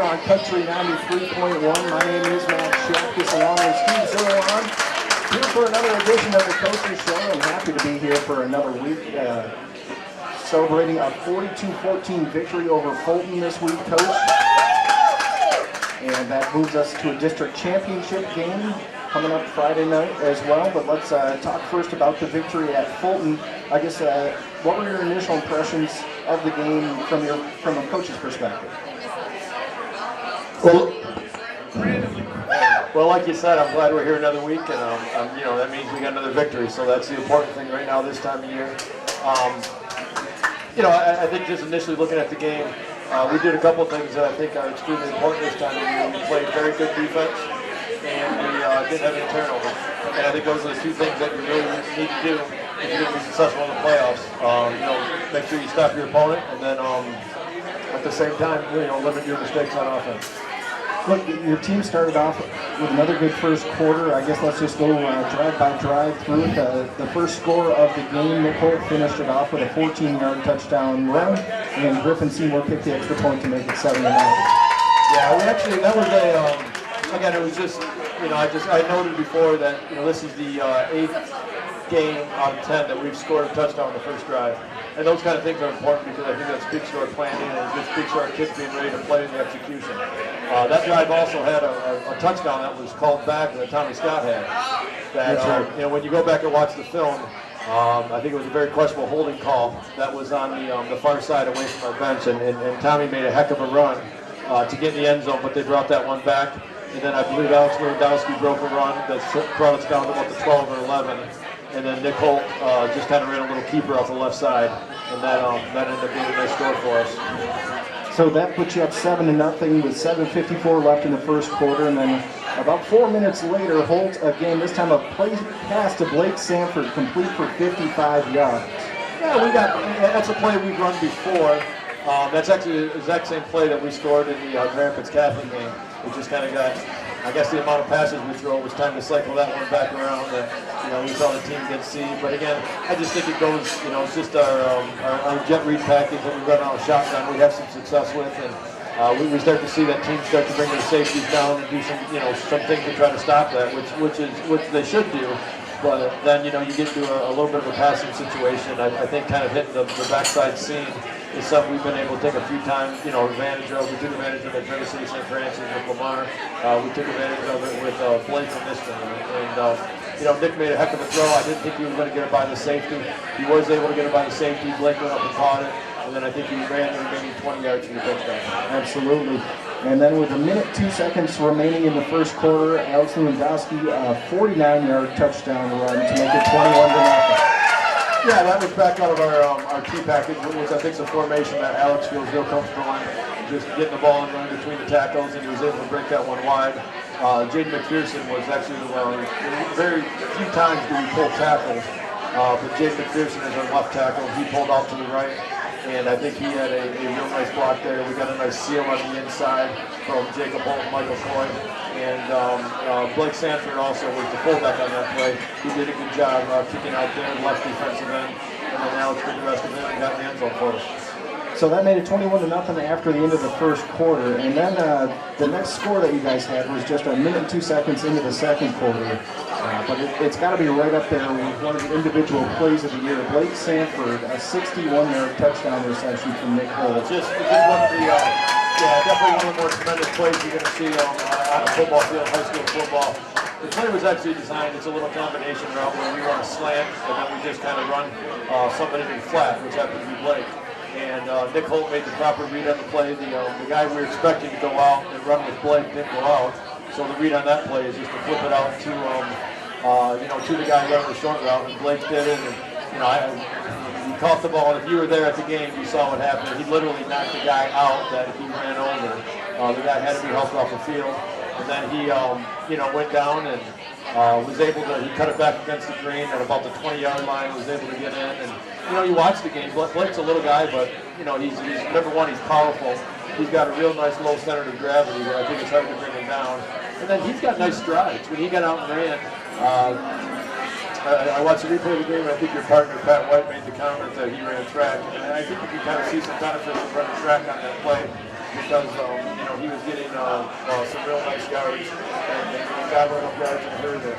here on Country 93.1. My name is Matt Shapkus, along with Steve Zerlon, here for another edition of the Coaches Show. I'm happy to be here for another week, celebrating a 42-14 victory over Fulton this week, Coach. And that moves us to a district championship game coming up Friday night as well. But let's talk first about the victory at Fulton. I guess, what were your initial impressions of the game from a coach's perspective? Well, like you said, I'm glad we're here another week, and you know, that means we got another victory. So that's the important thing right now this time of year. You know, I think just initially looking at the game, we did a couple of things that I think are extremely important this time of year. We played very good defense, and we didn't have any turnovers. And I think those are the two things that you really need to do if you're going to be successful in the playoffs. You know, make sure you stop your opponent, and then at the same time, you know, limit your mistakes on offense. Look, your team started off with another good first quarter. I guess let's just go drive by drive through it. The first score of the game, Nick Holt finished it off with a 14-yard touchdown run, and Griffin Seymour kicked the extra point to make it 7-0. Yeah, we actually, that was a, again, it was just, you know, I noted before that, you know, this is the 8th game out of 10 that we've scored a touchdown in the first drive. And those kind of things are important because I think that speaks to our planning and it just speaks to our kids being ready to play in the execution. That drive also had a touchdown that was called back that Tommy Scott had. That, you know, when you go back and watch the film, I think it was a very questionable holding call that was on the far side away from our bench, and Tommy made a heck of a run to get in the end zone, but they brought that one back. And then I believe Alex Lewandowski broke a run that brought us down to about the 12 or 11. And then Nick Holt just kind of ran a little keeper off the left side, and that ended up being a nice score for us. So that puts you up 7-0 with 7:54 left in the first quarter, and then about 4 minutes later, Holt again, this time a pass to Blake Sanford, complete for 55 yards. Yeah, that's a play we've run before. That's actually the exact same play that we scored in the Grand Rapids Catholic game. We just kind of got, I guess the amount of passes we throw was time to cycle that one back around that, you know, we thought the team did see. But again, I just think it goes, you know, it's just our jet read package that we run out of shotgun we have some success with, and we start to see that team start to bring their safeties down and do some, you know, some things to try to stop that, which they should do. But then, you know, you get to a little bit of a passing situation. I think kind of hitting the backside seam is something we've been able to take a few times, you know, advantage of. We took advantage of it at Traverse City, St. Francis, with Lamar. We took advantage of it with Blake in this game. And you know, Nick made a heck of a throw. I didn't think he was going to get it by the safety. He was able to get it by the safety. Blake went up and caught it. And then I think he ran the remaining 20 yards for the touchdown. Absolutely. And then with 1 minute 2 seconds remaining in the first quarter, Alex Lewandowski, a 49-yard touchdown run to make it 21-0. Yeah, that was back out of our T package, which I think is a formation that Alex feels real comfortable in. Just getting the ball and running between the tackles, and he was able to break that one wide. Jaden McPherson was actually very few times do we pull tackles, but Jaden McPherson is our left tackle. He pulled out to the right, and I think he had a real nice block there. We got a nice seal on the inside from Jacob Holt and Michael Coy. And Blake Sanford also was the fullback on that play. He did a good job kicking out there, left defensive end, and then Alex did the rest of it and got the end zone for us. So that made it 21-0 after the end of the first quarter. And then the next score that you guys had was just 1 minute 2 seconds into the second quarter. But it's got to be right up there with one of the individual plays of the year. Blake Sanford, a 61-yard touchdown reception from Nick Holt. It's just one of the, yeah, definitely one of the more tremendous plays you're going to see on a football field, high school football. The play was actually designed, it's a little combination route where we want to slant, and then we just kind of run somebody in flat, which happens to be Blake. And Nick Holt made the proper read on the play. The guy we were expecting to go out and run with Blake didn't go out. So the read on that play is just to flip it out to, you know, to the guy running the short route, and Blake did it. And, you know, he caught the ball, and if you were there at the game, you saw what happened. He literally knocked the guy out that he ran over. The guy had to be helped off the field. And then he, you know, went down and was able to, he cut it back against the green at about the 20-yard line, was able to get in. And, you know, you watch the game. Blake's a little guy, but, you know, he's number one, he's powerful. He's got a real nice low center of gravity where I think it's hard to bring him down. And then he's got nice strides. When he got out and ran, I watched the replay of the game, and I think your partner, Pat White, made the comment that he ran track. And I think you can kind of see some benefits of running track on that play. because you know, he was getting some real nice yards, and got enough yards in a hurry there.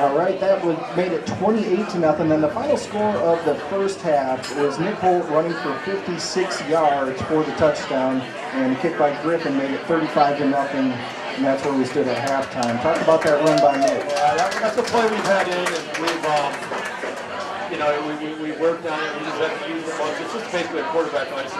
All right, that made it 28-0. Then the final score of the first half was Nick Holt running for 56 yards for the touchdown, and a kick by Griffin made it 35-0, and that's where we stood at halftime. Talk about that run by Nick. Yeah, that's a play we've had in, and we've, you know, we worked on it. We just haven't used it much. It's just basically a quarterback license.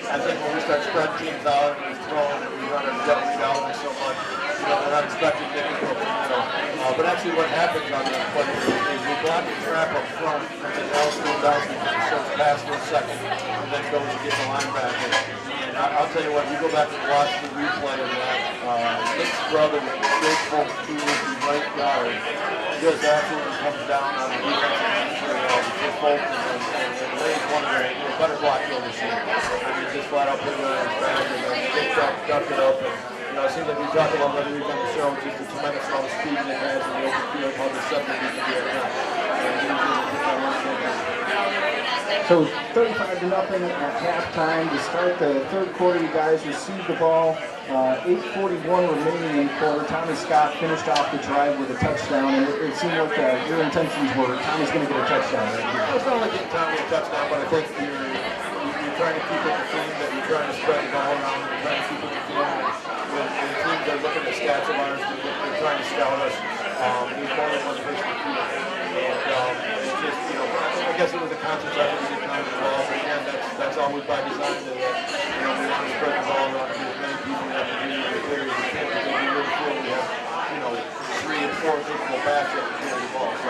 I think when we start spreading teams out and we're throwing and we run our jet read out so much, you know, they're not expecting Nick to go, you know. But actually what happens on that play is we block the trap up front, and then Ellis goes down and shows pass for a second, and then goes to get the linebacker. And I'll tell you what, you go back and watch the replay of that. Nick's brother, Jake Holt, who is the right guard, just absolutely comes down on the defensive end for Holt and lays one of their better block you'll ever see. I mean, just flat out put it on his back and then Nick ducked it up. And, you know, it seems like we talk about every week on the show, just a tremendous amount of speed Nick has in the open field, how deceptive he can be at that. So 35-0 at halftime. To start the third quarter, you guys received the ball. 8:41 remaining in the quarter. Tommy Scott finished off the drive with a touchdown, and it seemed like your intentions were Tommy's going to get a touchdown right here. It's not like getting Tommy a touchdown, but I think you're trying to keep it the theme that you're trying to spread the ball around. You're trying to keep it the theme when teams are looking at stats of ours, they're trying to scout us. We've only one person to do it. And it's just, you know, I guess it was a conscious effort to get Tommy the ball, but again, that's always by design that, you know, we want to spread the ball around to as many people that can do the clear as we can, because we really feel we have, you know, 3 and 4 capable backs that can carry the ball. So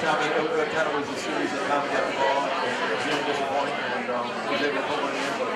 Tommy, it kind of was a series that Tommy got the ball, and it was really disappointing, and was able to put one in, but